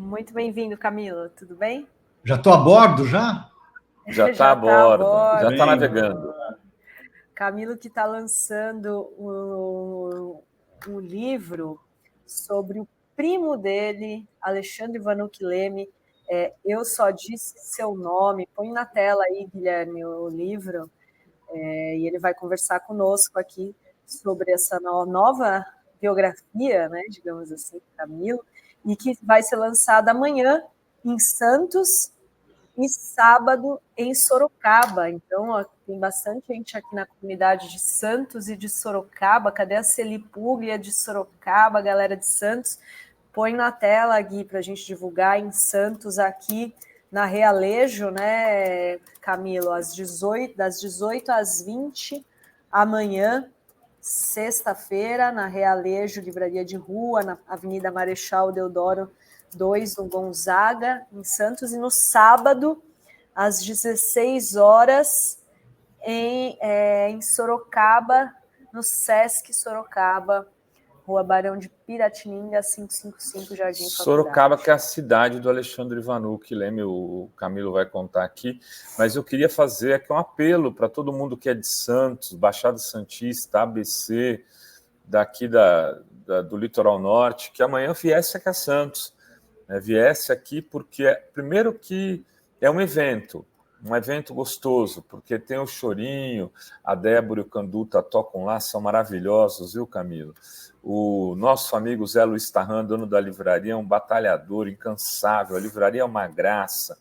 Muito bem-vindo, Camilo. Tudo bem? Já estou a bordo, já? Já está a bordo, já está Bem, navegando. Camilo que está lançando um livro sobre o primo dele, Alexandre Vanucchi Leme. Eu Só Disse Seu Nome. Põe na tela aí, Guilherme, o livro. E ele vai conversar conosco aqui sobre essa nova biografia, né, digamos assim, Camilo, e que vai ser lançada amanhã em Santos e sábado em Sorocaba. Então, ó, tem bastante gente aqui na comunidade de Santos e de Sorocaba. Cadê a Celipuglia de Sorocaba, galera de Santos? Põe na tela, Gui, para a gente divulgar em Santos, aqui na Realejo, né, Camilo? Das 18 às 20, amanhã, sexta-feira, na Realejo, Livraria de Rua, na Avenida Marechal Deodoro 2, no Gonzaga, em Santos, e no sábado, às 16 horas, em Sorocaba, no Sesc Sorocaba, Rua Barão de Piratininga, 555, Jardim Sorocaba, Faculdade. que é a cidade do Alexandre Vanucchi Leme, o Camilo vai contar aqui, mas eu queria fazer aqui um apelo para todo mundo que é de Santos, Baixada Santista, ABC, daqui do Litoral Norte, que amanhã viesse aqui a Santos, né? Viesse aqui porque, primeiro que é um evento gostoso, porque tem o Chorinho, a Débora e o Canduta tocam lá, são maravilhosos, viu, Camilo? O nosso amigo Zé Luiz Tarran, dono da livraria, é um batalhador incansável, a livraria é uma graça,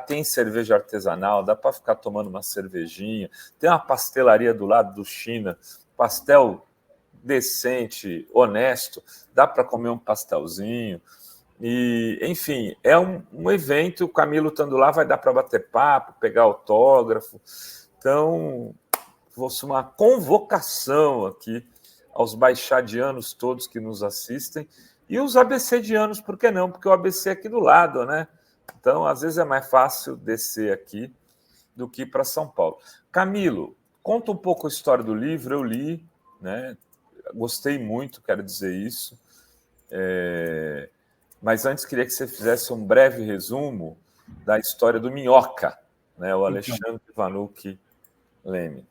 tem cerveja artesanal, dá para ficar tomando uma cervejinha, tem uma pastelaria do lado do China, pastel decente, honesto, dá para comer um pastelzinho. E, enfim, é um evento, o Camilo estando lá vai dar para bater papo, pegar autógrafo. Então, vou fazer uma convocação aqui aos baixadianos todos que nos assistem e os abecedianos, por que não? Porque o ABC é aqui do lado, né? Então, às vezes é mais fácil descer aqui do que ir para São Paulo. Camilo, conta um pouco a história do livro, eu li, né? Gostei muito, quero dizer isso. Mas antes queria que você fizesse um breve resumo da história do Minhoca, né? O Alexandre Vanucchi Leme.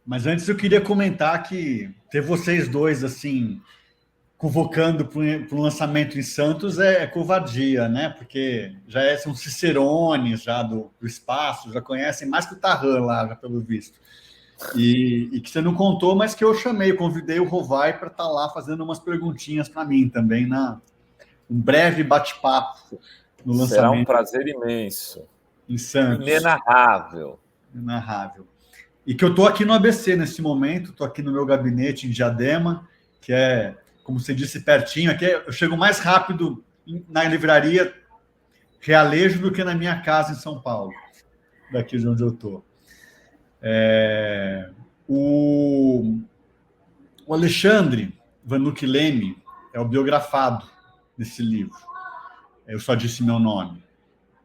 Mas antes eu queria comentar que ter vocês dois assim convocando para um lançamento em Santos é covardia, né? Porque são cicerones já do espaço, já conhecem mais que o Tarran lá, já pelo visto. E que você não contou, mas que eu convidei o Rovai para estar lá fazendo umas perguntinhas para mim também, um breve bate-papo no lançamento. Será um prazer imenso. Em Santos. Inenarrável. E que eu estou aqui no ABC nesse momento, estou aqui no meu gabinete em Diadema, que é, como você disse, pertinho. Aqui eu chego mais rápido na livraria Realejo do que na minha casa em São Paulo, daqui de onde eu estou. O Alexandre Vanucchi Leme é o biografado desse livro. Eu Só Disse Meu Nome.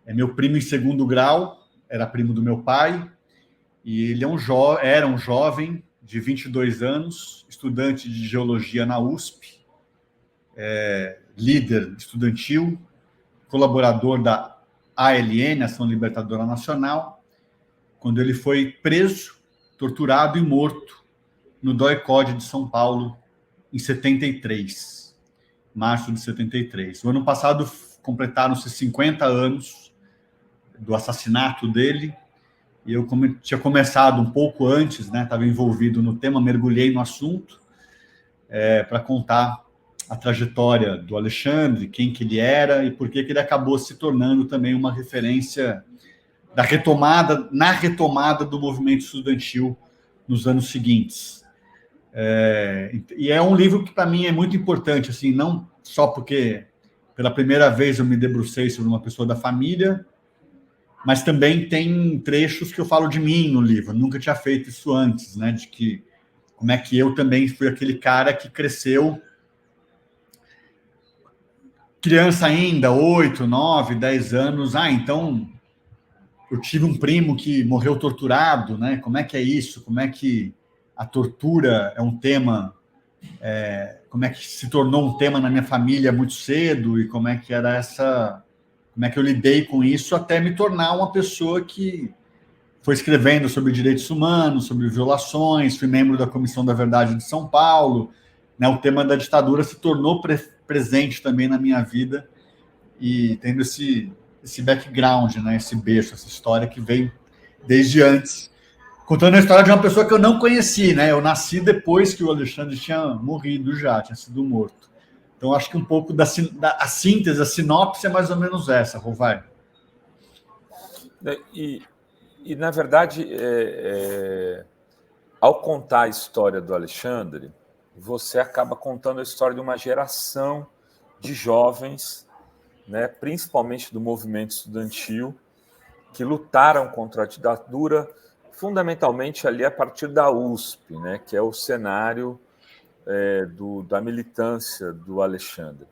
É meu primo em segundo grau, era primo do meu pai, e ele era um jovem de 22 anos, estudante de geologia na USP, líder estudantil, colaborador da ALN, Ação Libertadora Nacional, quando ele foi preso, torturado e morto no DOI-CODE de São Paulo, em 73, março de 73. O ano passado completaram-se 50 anos do assassinato dele, e eu tinha começado um pouco antes, né? Estava envolvido no tema, mergulhei no assunto para contar a trajetória do Alexandre, quem que ele era e por que ele acabou se tornando também uma referência na retomada do movimento estudantil nos anos seguintes. E é um livro que para mim é muito importante, assim, não só porque pela primeira vez eu me debrucei sobre uma pessoa da família, mas também tem trechos que eu falo de mim no livro. Eu nunca tinha feito isso antes, né? De que como é que eu também fui aquele cara que cresceu criança ainda, 8, 9, 10 anos. Então eu tive um primo que morreu torturado, né? Como é que é isso? Como é que a tortura é um tema como é que se tornou um tema na minha família muito cedo e como é que eu lidei com isso até me tornar uma pessoa que foi escrevendo sobre direitos humanos, sobre violações, fui membro da Comissão da Verdade de São Paulo, né? O tema da ditadura se tornou presente também na minha vida e tendo esse background, né? Esse berço, essa história que vem desde antes, contando a história de uma pessoa que eu não conheci, né? Eu nasci depois que o Alexandre tinha morrido já, tinha sido morto. Então, acho que um pouco da síntese, a sinopse é mais ou menos essa, Rovai. E na verdade, ao contar a história do Alexandre, você acaba contando a história de uma geração de jovens, né, principalmente do movimento estudantil, que lutaram contra a ditadura, fundamentalmente ali a partir da USP, né, que é o cenário da militância do Alexandre.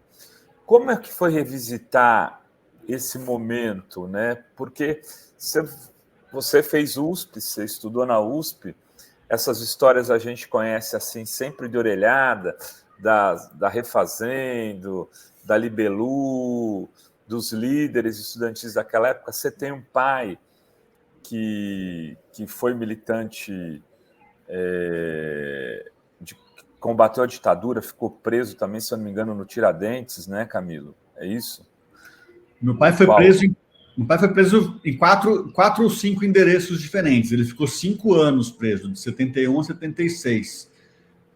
Como é que foi revisitar esse momento, né? Porque você fez USP, você estudou na USP, essas histórias a gente conhece assim sempre de orelhada, da Refazendo, da Libelu, dos líderes estudantis daquela época. Você tem um pai que foi militante, que combateu a ditadura, ficou preso também, se eu não me engano, no Tiradentes, né, Camilo? É isso? Meu pai foi preso em 4 ou 5 endereços diferentes. Ele ficou 5 anos preso, de 71 a 76.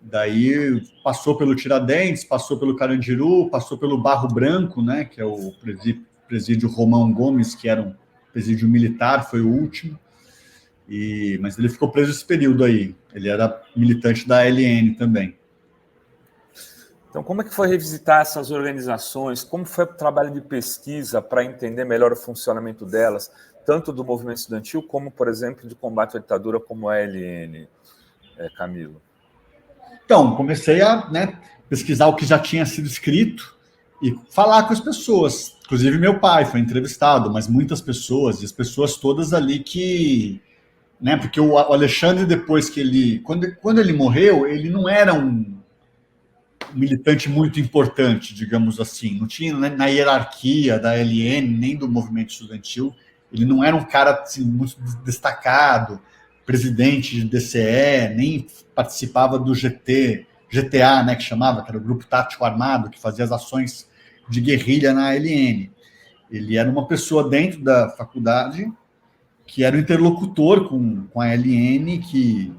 Daí passou pelo Tiradentes, passou pelo Carandiru, passou pelo Barro Branco, né, que é o presídio Romão Gomes, que era um presídio militar, foi o último. Mas ele ficou preso esse período aí. Ele era militante da ALN também. Então, como é que foi revisitar essas organizações? Como foi o trabalho de pesquisa para entender melhor o funcionamento delas, tanto do movimento estudantil como, por exemplo, de combate à ditadura, como a ALN, Camilo? Então, comecei a pesquisar o que já tinha sido escrito e falar com as pessoas. Inclusive, meu pai foi entrevistado, mas muitas pessoas, e as pessoas todas ali que... Né, porque o Alexandre, depois que ele... Quando ele morreu, ele não era um militante muito importante, digamos assim. Não tinha, né, na hierarquia da ALN, nem do movimento estudantil. Ele não era um cara assim, muito destacado, presidente de DCE, nem participava do GTA, né, que chamava, que era o Grupo Tático Armado, que fazia as ações de guerrilha na ALN. Ele era uma pessoa dentro da faculdade que era o interlocutor com a ALN, que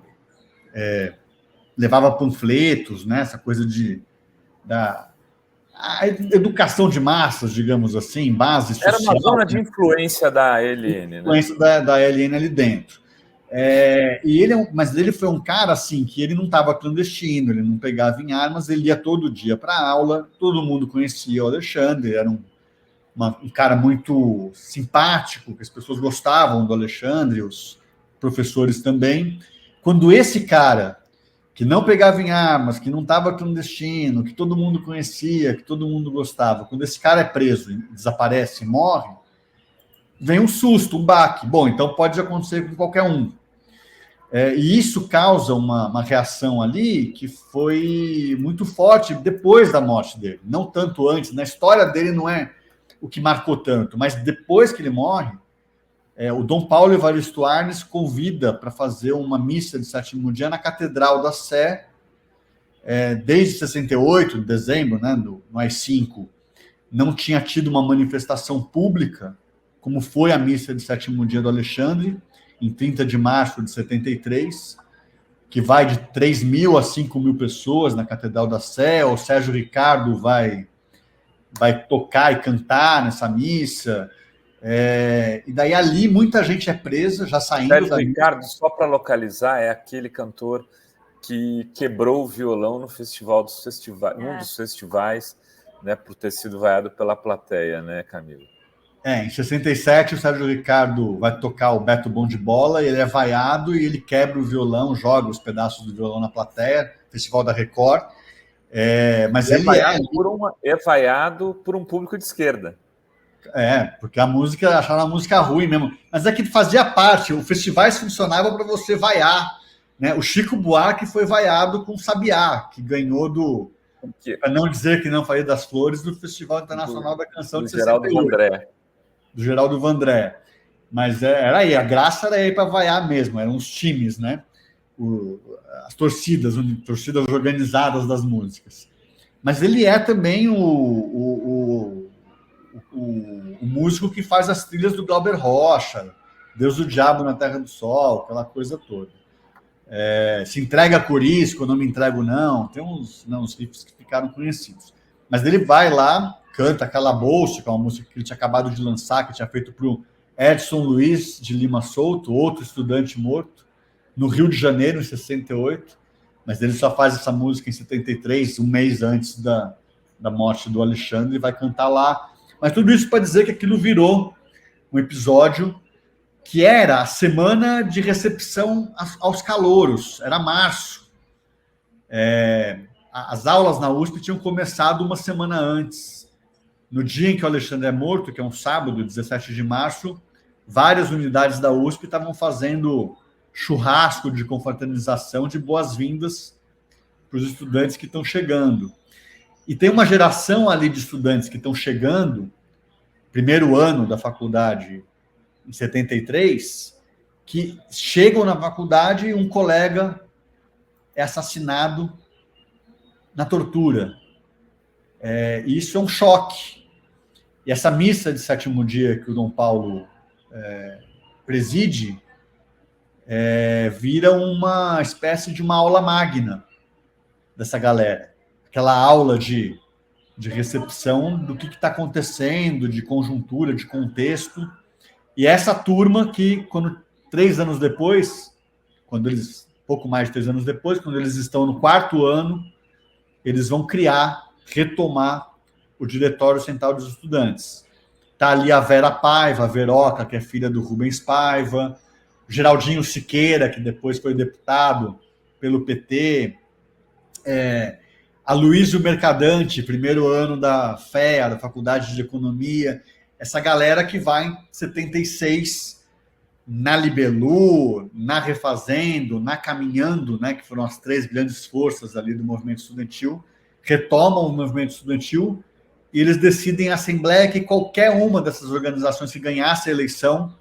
levava panfletos, né, essa coisa da educação de massas, digamos assim, base social. Era uma zona de influência da ALN, influência, né? Da ALN ali dentro. Mas ele foi um cara assim que ele não estava clandestino, ele não pegava em armas, ele ia todo dia para a aula, todo mundo conhecia o Alexandre, era um cara muito simpático, que as pessoas gostavam do Alexandre, os professores também. Quando esse cara, que não pegava em armas, que não estava clandestino, que todo mundo conhecia, que todo mundo gostava, quando esse cara é preso, desaparece, morre, vem um susto, um baque. Bom, então pode acontecer com qualquer um. E isso causa uma reação ali que foi muito forte depois da morte dele, não tanto antes. Na história dele não é o que marcou tanto, mas depois que ele morre, o Dom Paulo Evaristo Arnes convida para fazer uma missa de sétimo dia na Catedral da Sé, desde 68, de dezembro, né, no AI-5, não tinha tido uma manifestação pública, como foi a missa de sétimo dia do Alexandre, em 30 de março de 73, que vai de 3 mil a 5 mil pessoas na Catedral da Sé. O Sérgio Ricardo vai tocar e cantar nessa missa. E daí ali muita gente é presa, já saindo Sérgio da Ricardo, missa. só para localizar, é aquele cantor que quebrou o violão no festival dos festivais, num dos festivais, né, por ter sido vaiado pela plateia, né, Camilo? Em 67, o Sérgio Ricardo vai tocar o Beto Bom de Bola, e ele é vaiado e ele quebra o violão, joga os pedaços do violão na plateia, Festival da Record. Mas ele é vaiado por um público de esquerda. Porque acharam a música ruim mesmo. Mas é que fazia parte, os festivais funcionavam para você vaiar, né? O Chico Buarque foi vaiado com Sabiá, que ganhou para não dizer que não falei das flores, do Festival Internacional da Canção de 68. Geraldo Vandré. Do Geraldo Vandré. Mas era aí, a graça era aí para vaiar mesmo, eram os times, né? As torcidas organizadas das músicas. Mas ele é também o músico que faz as trilhas do Glauber Rocha, Deus do Diabo na Terra do Sol, aquela coisa toda. Se entrega a Corisco, não me entrego não, tem uns riffs que ficaram conhecidos. Mas ele vai lá, canta Calabouço, que é uma música que ele tinha acabado de lançar, que tinha feito para o Edson Luiz de Lima Souto, outro estudante morto, no Rio de Janeiro, em 68, mas ele só faz essa música em 73, um mês antes da morte do Alexandre, e vai cantar lá. Mas tudo isso para dizer que aquilo virou um episódio que era a semana de recepção aos calouros, era março. As aulas na USP tinham começado uma semana antes. No dia em que o Alexandre é morto, que é um sábado, 17 de março, várias unidades da USP estavam fazendo churrasco de confraternização, de boas-vindas para os estudantes que estão chegando. E tem uma geração ali de estudantes que estão chegando, primeiro ano da faculdade, em 73, que chegam na faculdade e um colega é assassinado na tortura. E isso é um choque. E essa missa de sétimo dia que o Dom Paulo preside vira uma espécie de uma aula magna dessa galera. Aquela aula de recepção do que está acontecendo, de conjuntura, de contexto. E essa turma que, pouco mais de 3 anos depois, quando eles estão no 4º ano, eles vão retomar o Diretório Central dos Estudantes. Está ali a Vera Paiva, a Veroca, que é filha do Rubens Paiva, Geraldinho Siqueira, que depois foi deputado pelo PT, Aloysio Mercadante, primeiro ano da FEA, da Faculdade de Economia, essa galera que vai em 76 na Libelu, na Refazendo, na Caminhando, né, que foram as 3 grandes forças ali do movimento estudantil, retomam o movimento estudantil e eles decidem em assembleia que qualquer uma dessas organizações que ganhasse a eleição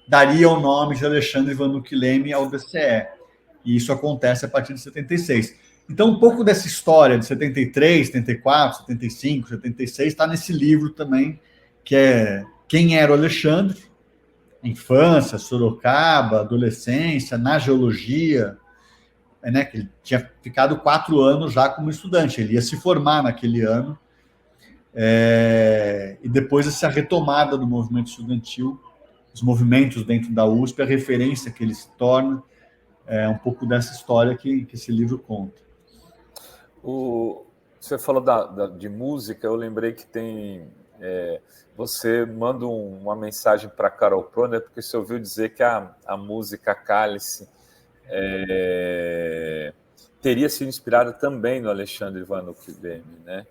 daria o nome de Alexandre Vanucchi Leme ao DCE. E isso acontece a partir de 76. Então, um pouco dessa história de 73, 74, 75, 76 está nesse livro também, que é Quem Era o Alexandre, infância, Sorocaba, adolescência, na geologia, né, que ele tinha ficado 4 anos já como estudante, ele ia se formar naquele ano, e depois essa retomada do movimento estudantil, os movimentos dentro da USP, a referência que ele se torna, um pouco dessa história que esse livro conta. Você falou de música, eu lembrei que tem... você manda uma mensagem para Carol Proner, porque você ouviu dizer que a música Cálice teria sido inspirada também no Alexandre Vanucchi Leme, né?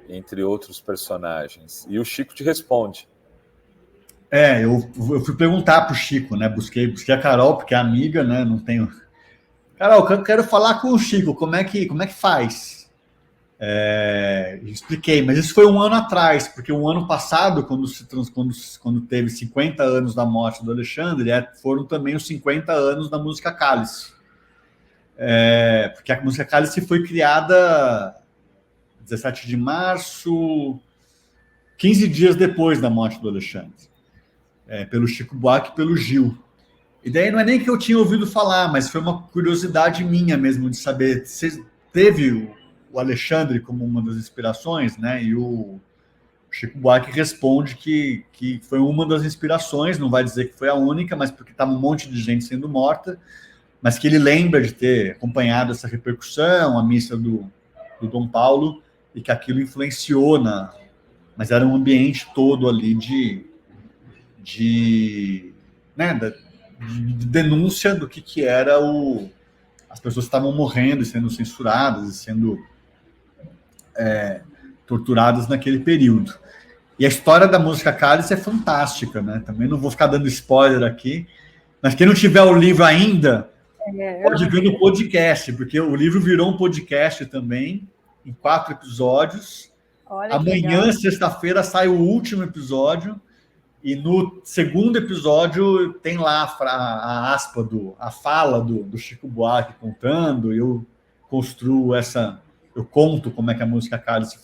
Entre outros personagens. E o Chico te responde. Eu fui perguntar para o Chico, né? Busquei a Carol, porque é amiga, né? Não tenho... Carol, eu quero falar com o Chico, como é que faz? Expliquei, mas isso foi 1 ano atrás, porque o ano passado, quando teve 50 anos da morte do Alexandre, foram também os 50 anos da música Cálice. Porque a música Cálice foi criada 17 de março, 15 dias depois da morte do Alexandre, pelo Chico Buarque e pelo Gil. E daí não é nem que eu tinha ouvido falar, mas foi uma curiosidade minha mesmo de saber. Você teve o Alexandre como uma das inspirações, né? E o Chico Buarque responde que foi uma das inspirações, não vai dizer que foi a única, mas porque estava um monte de gente sendo morta, mas que ele lembra de ter acompanhado essa repercussão, a missa do Dom Paulo, e que aquilo influenciou mas era um ambiente todo ali de denúncia do que era as pessoas que estavam morrendo e sendo censuradas e sendo torturadas naquele período. E a história da música Cálice é fantástica, né? Também não vou ficar dando spoiler aqui, mas quem não tiver o livro ainda pode ver no podcast, porque o livro virou um podcast também, em 4 episódios. Olha, amanhã, sexta-feira, sai o último episódio. E no segundo episódio tem lá a aspa, a fala do Chico Buarque contando. Eu construo eu conto como é que a música Cálice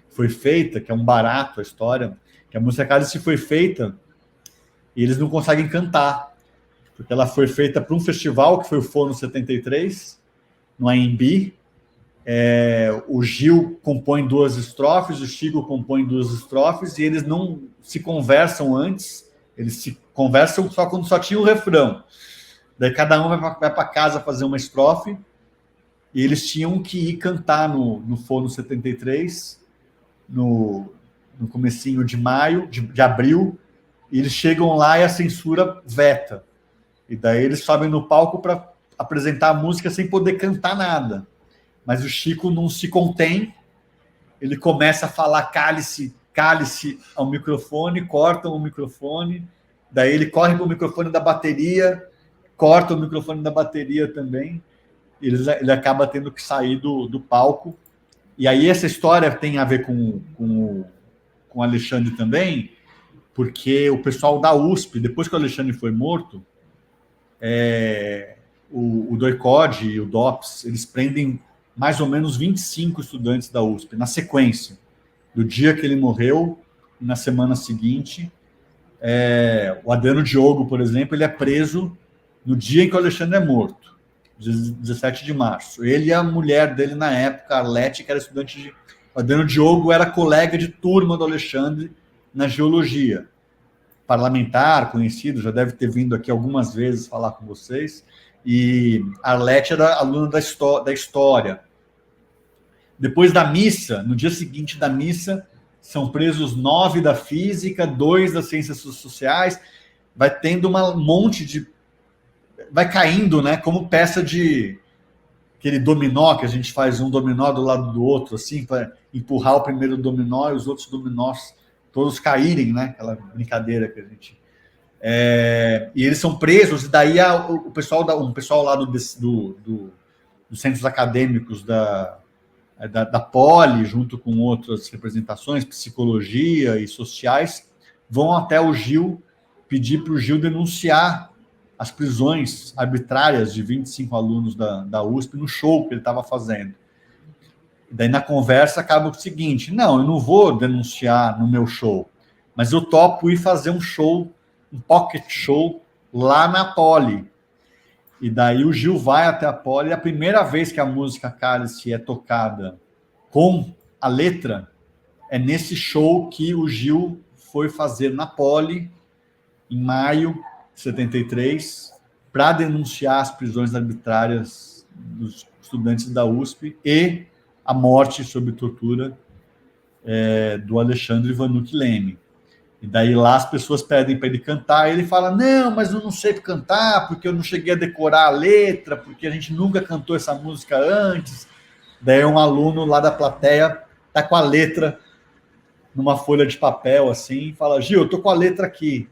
foi feita, que é um barato a história, que a música Cálice foi feita e eles não conseguem cantar, porque ela foi feita para um festival que foi o Fono 73, no AMB. O Gil compõe 2 estrofes, o Chico compõe 2 estrofes, e eles não se conversam antes, eles se conversam só quando só tinha o refrão. Daí cada um vai para casa fazer uma estrofe, e eles tinham que ir cantar no Fono 73, no comecinho de maio, de abril, e eles chegam lá e a censura veta. E daí eles sobem no palco para apresentar a música sem poder cantar nada. Mas o Chico não se contém, ele começa a falar cálice, cálice ao microfone, cortam o microfone, daí ele corre para o microfone da bateria, corta o microfone da bateria também, e ele acaba tendo que sair do palco. E aí essa história tem a ver com o Alexandre também, porque o pessoal da USP, depois que o Alexandre foi morto, o DOI-CODE e o DOPS, eles prendem mais ou menos 25 estudantes da USP, na sequência, do dia que ele morreu, e na semana seguinte. O Adriano Diogo, por exemplo, ele é preso no dia em que o Alexandre é morto, 17 de março. Ele e a mulher dele na época, a Arlete, que era estudante de... O Adriano Diogo era colega de turma do Alexandre na geologia. Parlamentar, conhecido, já deve ter vindo aqui algumas vezes falar com vocês. E a Arlete era aluna da história. Depois da missa, no dia seguinte da missa, são presos 9 da física, 2 das ciências sociais. Vai tendo um monte de... Vai caindo, né? Como peça de... Aquele dominó, que a gente faz um dominó do lado do outro, assim, para empurrar o primeiro dominó e os outros dominós todos caírem, né? Aquela brincadeira que a gente... E eles são presos, e daí um pessoal lá dos centros acadêmicos da Poli, junto com outras representações, psicologia e sociais, vão até o Gil, pedir para o Gil denunciar as prisões arbitrárias de 25 alunos da USP no show que ele estava fazendo. Daí, na conversa, acaba o seguinte: não, eu não vou denunciar no meu show, mas eu topo ir fazer um show, um pocket show, lá na Poli. E daí o Gil vai até a Poli, e a primeira vez que a música Cálice é tocada com a letra é nesse show que o Gil foi fazer na Poli, em maio de 73, para denunciar as prisões arbitrárias dos estudantes da USP e a morte sob tortura do Alexandre Vanucchi Leme. E daí lá as pessoas pedem para ele cantar, e ele fala: não, mas eu não sei cantar, porque eu não cheguei a decorar a letra, porque a gente nunca cantou essa música antes. Daí um aluno lá da plateia tá com a letra numa folha de papel, assim, e fala: Gil, eu tô com a letra aqui.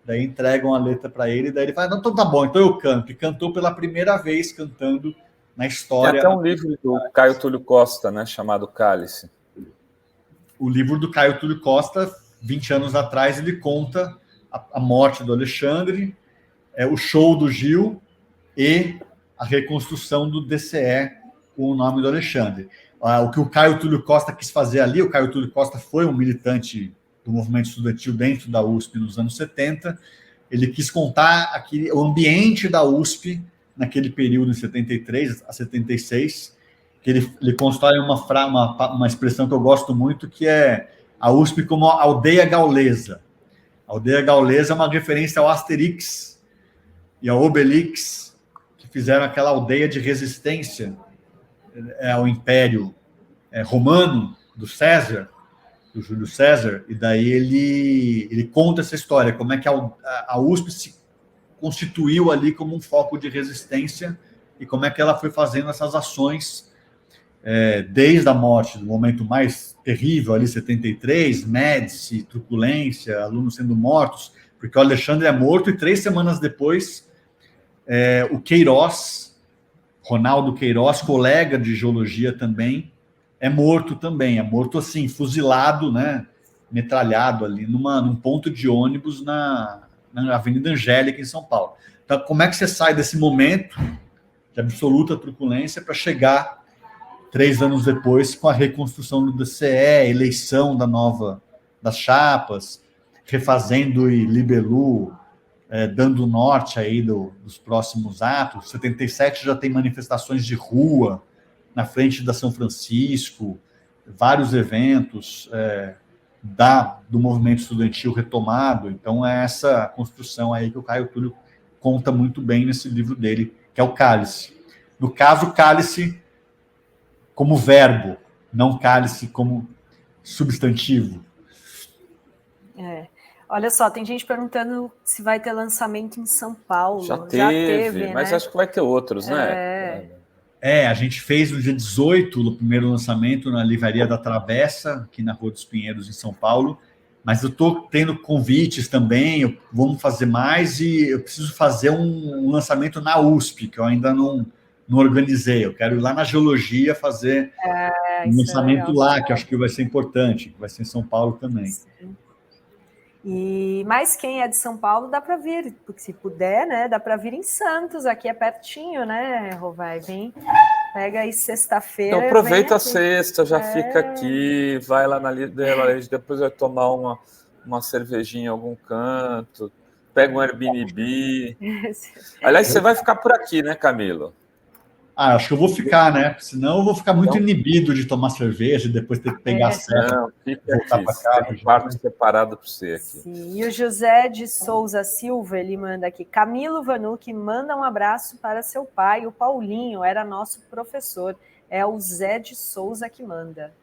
Daí entregam a letra para ele, daí ele fala: não, então tá bom, então eu canto. E cantou pela primeira vez, cantando na história. Tem até um livro do Caio Túlio Costa, né, chamado Cálice. O livro do Caio Túlio Costa, 20 anos atrás, ele conta a morte do Alexandre, o show do Gil e a reconstrução do DCE com o nome do Alexandre. O que o Caio Túlio Costa quis fazer ali, o Caio Túlio Costa foi um militante do movimento estudantil dentro da USP nos anos 70, ele quis contar o ambiente da USP naquele período, de 73 a 76, que ele constrói uma expressão que eu gosto muito, que é a USP como a aldeia gaulesa. A aldeia gaulesa é uma referência ao Asterix e ao Obelix, que fizeram aquela aldeia de resistência ao Império Romano, do Júlio César, e daí ele conta essa história, como é que a USP se constituiu ali como um foco de resistência e como é que ela foi fazendo essas ações desde a morte, do momento mais terrível, ali 73, Médici, truculência, alunos sendo mortos, porque o Alexandre é morto e 3 semanas depois o Queiroz, Ronaldo Queiroz, colega de geologia também, é morto também, é morto assim, fuzilado, né, metralhado ali num ponto de ônibus na Avenida Angélica, em São Paulo. Então, como é que você sai desse momento de absoluta truculência para chegar 3 anos depois com a reconstrução do DCE, eleição das chapas, refazendo e Libelu, dando norte aí dos próximos atos. 77 já tem manifestações de rua na frente da São Francisco, vários eventos do movimento estudantil retomado. Então, é essa construção aí que o Caio Túlio conta muito bem nesse livro dele, que é o Cálice. No caso, cálice como verbo, não cálice como substantivo. Olha só, tem gente perguntando se vai ter lançamento em São Paulo. Já teve, mas, né? Acho que vai ter outros, né? A gente fez no dia 18 o primeiro lançamento na Livraria da Travessa, aqui na Rua dos Pinheiros, em São Paulo. Mas eu estou tendo convites também, vamos fazer mais, e eu preciso fazer um lançamento na USP, que eu ainda não organizei. Eu quero ir lá na Geologia fazer um lançamento lá, que eu acho que vai ser importante, que vai ser em São Paulo também. Sim. Mas quem é de São Paulo dá para vir, porque se puder, né, dá para vir em Santos, aqui é pertinho, né, Rovai? Vem, pega aí sexta-feira. Então aproveita a sexta, já fica aqui, vai lá na Livraria, depois vai tomar uma cervejinha em algum canto, pega um Airbnb. Aliás, você vai ficar por aqui, né, Camilo? Acho que eu vou ficar, né? Senão eu vou ficar muito inibido de tomar cerveja e depois ter que pegar a serra. Não, fica aqui. Tem um quarto separado para você aqui. Sim. E o José de Souza Silva, ele manda aqui: Camilo Vanucchi manda um abraço para seu pai, o Paulinho, era nosso professor. É o Zé de Souza que manda.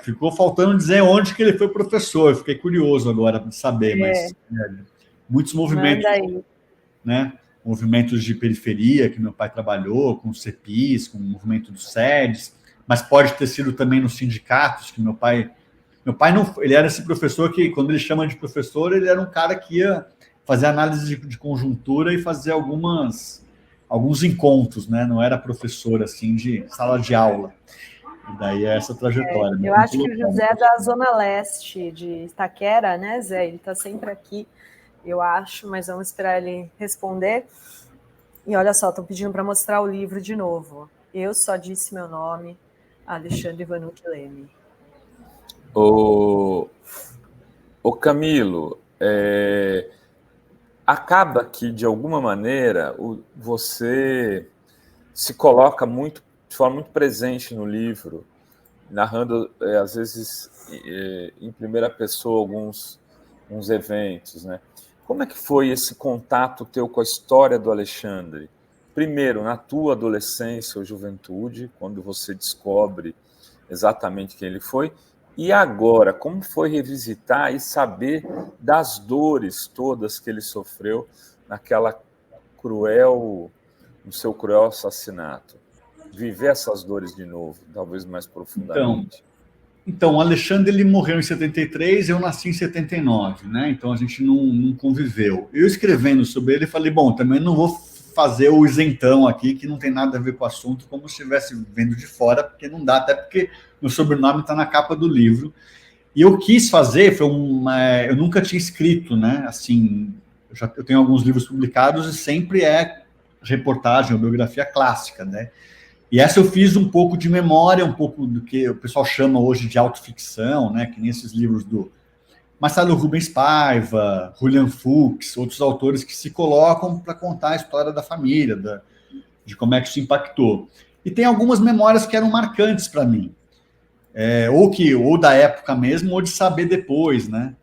Ficou faltando dizer onde que ele foi professor. Eu fiquei curioso agora de saber, mas muitos movimentos, né? Movimentos de periferia que meu pai trabalhou, com o CEPIS, com o movimento dos SEDES, mas pode ter sido também nos sindicatos, que meu pai não, ele era esse professor que, quando ele chama de professor, ele era um cara que ia fazer análise de conjuntura e fazer alguns encontros, né? Não era professor assim de sala de aula. E daí é essa trajetória. Eu acho que o José é da Zona Leste de Itaquera, né, Zé? Ele está sempre aqui. Eu acho, mas vamos esperar ele responder. E olha só, estão pedindo para mostrar o livro de novo. Eu só disse meu nome, Alexandre Vanucchi Leme. O Camilo, acaba que, de alguma maneira, você se coloca de forma muito presente no livro, narrando, às vezes, em primeira pessoa, alguns eventos, né? Como é que foi esse contato teu com a história do Alexandre? Primeiro, na tua adolescência ou juventude, quando você descobre exatamente quem ele foi, e agora, como foi revisitar e saber das dores todas que ele sofreu no seu cruel assassinato? Viver essas dores de novo, talvez mais profundamente. Então, o Alexandre, ele morreu em 73, eu nasci em 79, né? Então a gente não conviveu. Eu escrevendo sobre ele, falei, bom, também não vou fazer o isentão aqui, que não tem nada a ver com o assunto, como se estivesse vendo de fora, porque não dá, até porque meu sobrenome está na capa do livro. E eu quis fazer, eu nunca tinha escrito, né? Assim, eu tenho alguns livros publicados e sempre é reportagem ou biografia clássica, né? E essa eu fiz um pouco de memória, um pouco do que o pessoal chama hoje de autoficção, né? Que nem esses livros do Marcelo Rubens Paiva, Julian Fuchs, outros autores que se colocam para contar a história da família, de como é que isso impactou. E tem algumas memórias que eram marcantes para mim, ou da época mesmo, ou de saber depois, né?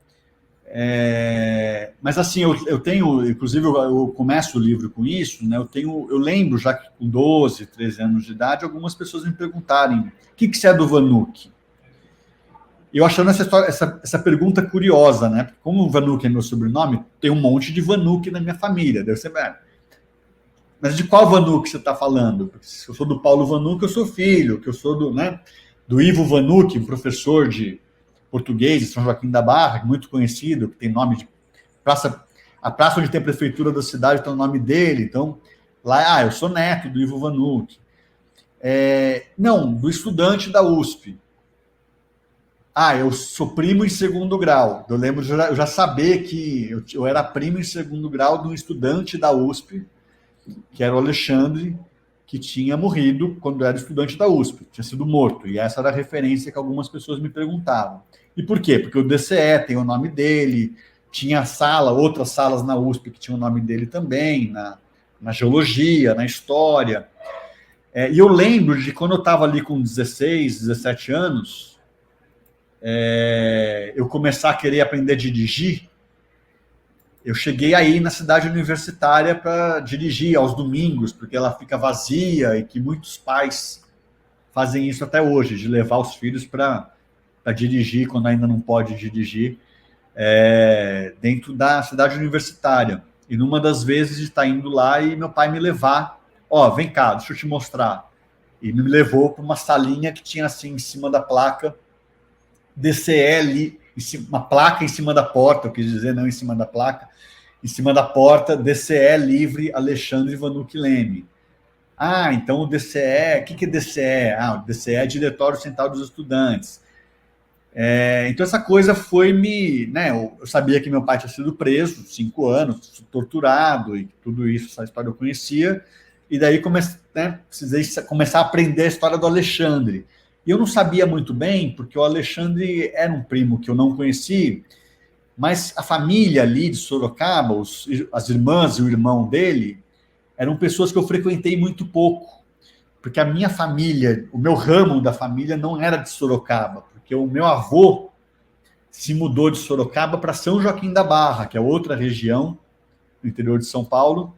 Mas assim, eu tenho, inclusive eu começo o livro com isso, né? Eu lembro já que com 12, 13 anos de idade, algumas pessoas me perguntarem o que você é do Vanucchi? E eu achando essa pergunta curiosa, né? Porque como o Vanucchi é meu sobrenome, tem um monte de Vanucchi na minha família. Deve ser, mas de qual Vanucchi você está falando? Porque se eu sou do Paulo Vanucchi, eu sou filho, que eu sou do Ivo Vanucchi, um professor de português de São Joaquim da Barra, muito conhecido, que tem nome de praça, a praça onde tem a prefeitura da cidade tem o nome dele, então lá, eu sou neto do Ivo Vanucchi. Não, do estudante da USP. Eu sou primo em segundo grau. Eu lembro de eu já saber que eu era primo em segundo grau de um estudante da USP, que era o Alexandre, que tinha morrido quando era estudante da USP, tinha sido morto. E essa era a referência que algumas pessoas me perguntavam. E por quê? Porque o DCE tem o nome dele, tinha outras salas na USP que tinham o nome dele também, na geologia, na história. E eu lembro de quando eu estava ali com 16, 17 anos, eu começar a querer aprender a dirigir. Eu cheguei aí na cidade universitária para dirigir aos domingos, porque ela fica vazia e que muitos pais fazem isso até hoje, de levar os filhos para dirigir quando ainda não pode dirigir, dentro da cidade universitária. E numa das vezes de estar indo lá e meu pai me levar, vem cá, deixa eu te mostrar. E me levou para uma salinha que tinha assim em cima da placa DCE, uma placa em cima da porta, eu quis dizer, não em cima da placa, em cima da porta, DCE livre Alexandre Vanucchi Leme. Então o DCE, o que é DCE? O DCE é Diretório Central dos Estudantes. Então essa coisa foi eu sabia que meu pai tinha sido preso, 5 anos, torturado, e tudo isso, essa história eu conhecia, e daí precisei começar a aprender a história do Alexandre. E eu não sabia muito bem, porque o Alexandre era um primo que eu não conheci, mas a família ali de Sorocaba, as irmãs e o irmão dele, eram pessoas que eu frequentei muito pouco, porque a minha família, o meu ramo da família não era de Sorocaba, porque o meu avô se mudou de Sorocaba para São Joaquim da Barra, que é outra região do interior de São Paulo,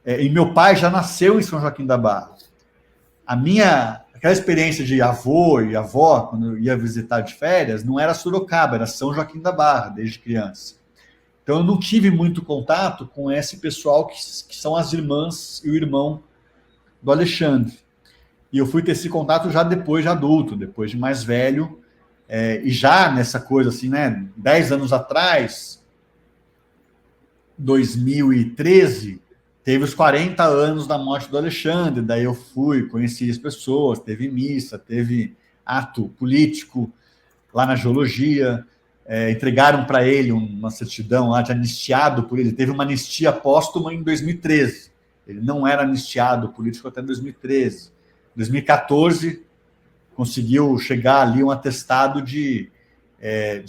e meu pai já nasceu em São Joaquim da Barra. Aquela experiência de avô e avó, quando eu ia visitar de férias, não era Sorocaba, era São Joaquim da Barra, desde criança. Então, eu não tive muito contato com esse pessoal que são as irmãs e o irmão do Alexandre. E eu fui ter esse contato já depois de adulto, depois de mais velho, e já nessa coisa assim, 10 anos atrás, 2013, teve os 40 anos da morte do Alexandre, daí eu fui, conheci as pessoas, teve missa, teve ato político lá na geologia, entregaram para ele uma certidão lá de anistiado por ele, teve uma anistia póstuma em 2013, ele não era anistiado político até 2013. Em 2014, conseguiu chegar ali um atestado de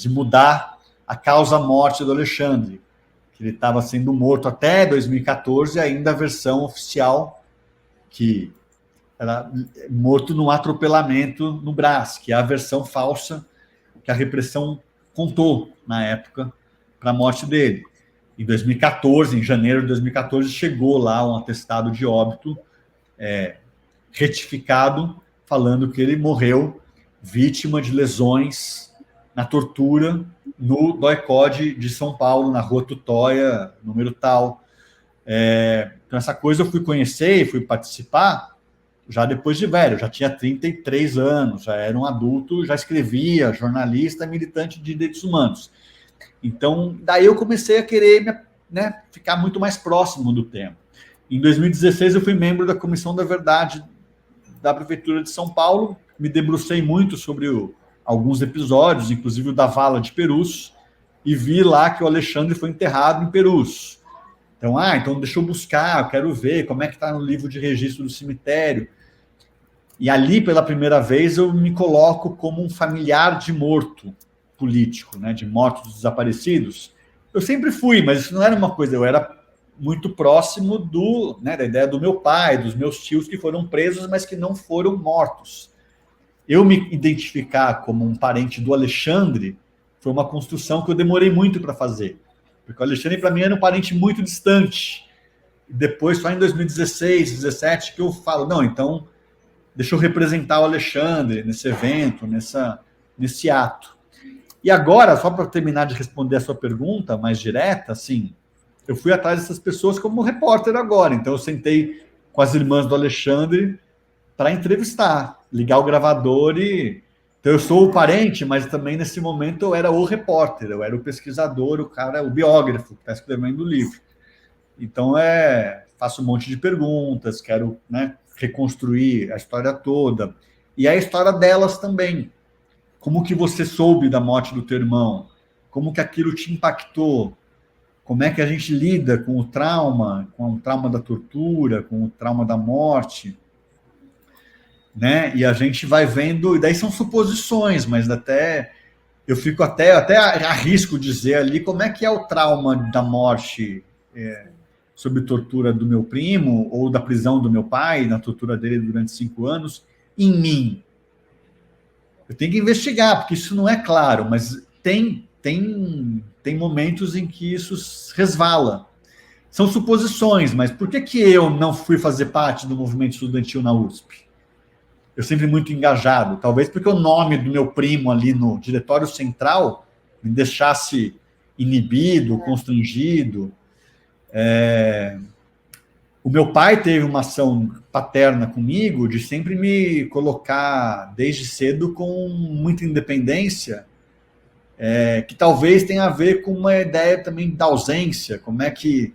mudar a causa-morte do Alexandre, que ele estava sendo morto até 2014, ainda a versão oficial, que era morto num atropelamento no Brás, que é a versão falsa que a repressão contou na época para a morte dele. Em 2014, em janeiro de 2014, chegou lá um atestado de óbito retificado, falando que ele morreu vítima de lesões na tortura no DOI-CODE de São Paulo, na Rua Tutóia, número tal. Então, essa coisa eu fui conhecer e fui participar já depois de velho, já tinha 33 anos, já era um adulto, já escrevia, jornalista, militante de direitos humanos. Então, daí eu comecei a querer ficar muito mais próximo do tema. Em 2016, eu fui membro da Comissão da Verdade da Prefeitura de São Paulo, me debrucei muito sobre alguns episódios, inclusive o da Vala de Perus, e vi lá que o Alexandre foi enterrado em Perus. Então deixa eu buscar, eu quero ver como é que está no livro de registro do cemitério. E ali, pela primeira vez, eu me coloco como um familiar de morto político, de mortos desaparecidos. Eu sempre fui, mas isso não era uma coisa, eu era muito próximo da ideia do meu pai, dos meus tios que foram presos, mas que não foram mortos. Eu me identificar como um parente do Alexandre foi uma construção que eu demorei muito para fazer, porque o Alexandre, para mim, era um parente muito distante. Depois, só em 2016, 2017, que eu falo, não, então, deixa eu representar o Alexandre nesse evento, nesse ato. E agora, só para terminar de responder a sua pergunta mais direta, assim, eu fui atrás dessas pessoas como repórter agora. Então, eu sentei com as irmãs do Alexandre para entrevistar, ligar o gravador e... Então, eu sou o parente, mas também, nesse momento, eu era o repórter, eu era o pesquisador, o cara, o biógrafo que está escrevendo o livro. Então, faço um monte de perguntas, quero reconstruir a história toda. E a história delas também. Como que você soube da morte do teu irmão? Como que aquilo te impactou? Como é que a gente lida com o trauma da tortura, com o trauma da morte, né? E a gente vai vendo, e daí são suposições, mas eu fico até arrisco dizer ali como é que é o trauma da morte sob tortura do meu primo, ou da prisão do meu pai, na tortura dele durante 5 anos, em mim. Eu tenho que investigar, porque isso não é claro, mas tem momentos em que isso resvala. São suposições, mas por que eu não fui fazer parte do movimento estudantil na USP? Eu sempre muito engajado, talvez porque o nome do meu primo ali no diretório central me deixasse inibido, constrangido. O meu pai teve uma ação paterna comigo de sempre me colocar desde cedo com muita independência, que talvez tenha a ver com uma ideia também da ausência, como é que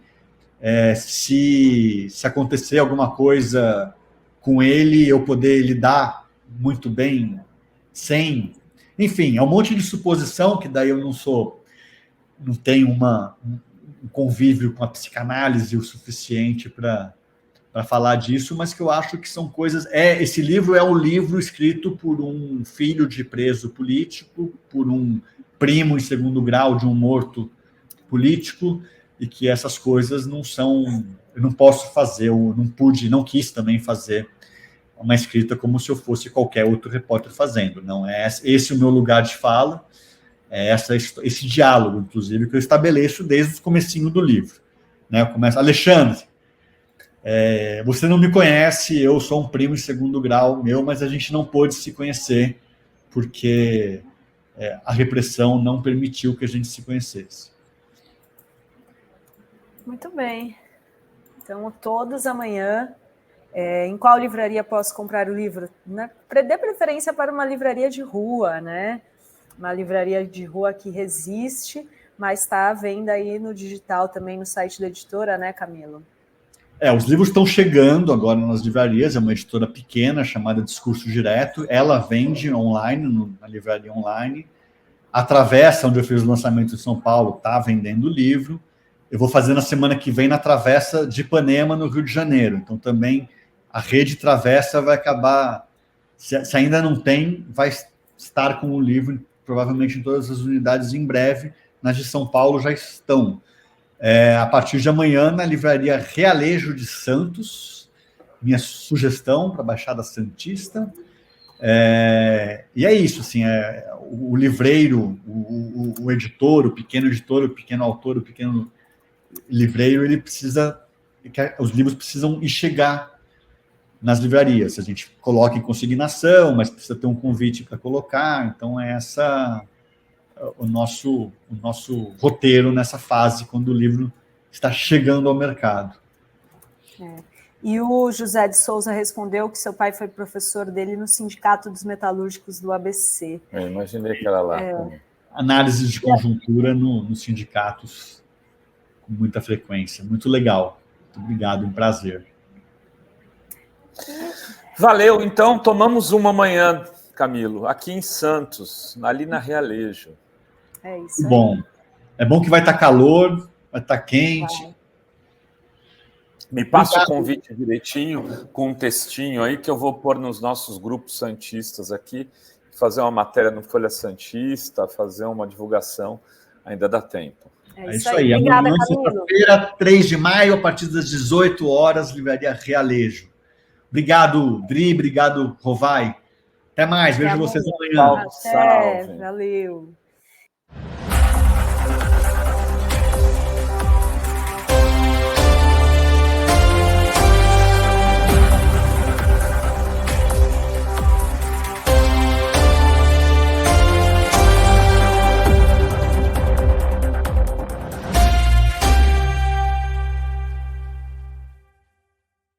se acontecer alguma coisa com ele, eu poder lidar muito bem sem. Enfim, é um monte de suposição que daí eu não tenho um convívio com a psicanálise o suficiente para falar disso, mas que eu acho que são coisas... Esse livro é um livro escrito por um filho de preso político, por um primo em segundo grau de um morto político, e que essas coisas não são... Eu não posso fazer, eu não quis também fazer uma escrita como se eu fosse qualquer outro repórter fazendo. Não é esse o meu lugar de fala, esse diálogo, inclusive, que eu estabeleço desde o comecinho do livro. Né? Eu começo, Alexandre, você não me conhece, eu sou um primo em segundo grau meu, mas a gente não pôde se conhecer porque a repressão não permitiu que a gente se conhecesse. Muito bem. Então, todos amanhã, em qual livraria posso comprar o livro? Dê preferência para uma livraria de rua, né? Uma livraria de rua que resiste, mas está à venda aí no digital também, no site da editora, né, Camilo? Os livros estão chegando agora nas livrarias, é uma editora pequena chamada Discurso Direto, ela vende online, na livraria online. A Travessa, onde eu fiz o lançamento em São Paulo, está vendendo o livro. Eu vou fazer na semana que vem na Travessa de Ipanema, no Rio de Janeiro. Então, também a rede Travessa vai acabar... Se ainda não tem, vai estar com o livro, provavelmente em todas as unidades em breve. Nas de São Paulo já estão. A partir de amanhã, na livraria Realejo de Santos, minha sugestão para a Baixada Santista. E é isso, assim, o livreiro, o editor, o pequeno autor, o pequeno livreiro, os livros precisam ir chegar nas livrarias. A gente coloca em consignação, mas precisa ter um convite para colocar. Então, o nosso roteiro nessa fase, quando o livro está chegando ao mercado. E o José de Souza respondeu que seu pai foi professor dele no Sindicato dos Metalúrgicos do ABC. Imaginei que era lá. Análise de conjuntura nos sindicatos com muita frequência. Muito legal. Muito obrigado, um prazer. Valeu, então tomamos uma amanhã, Camilo, aqui em Santos, ali na Realejo. É isso aí. Bom, é bom que vai estar calor, vai estar quente. Vai. Me passa o convite direitinho, com um textinho aí, que eu vou pôr nos nossos grupos santistas aqui, fazer uma matéria no Folha Santista, fazer uma divulgação, ainda dá tempo. É isso aí. Obrigada, amanhã, sexta-feira, 3 de maio, a partir das 18 horas, livraria Realejo. Obrigado, Dri, obrigado, Rovai. Até mais, vejo vocês amanhã. Até, valeu.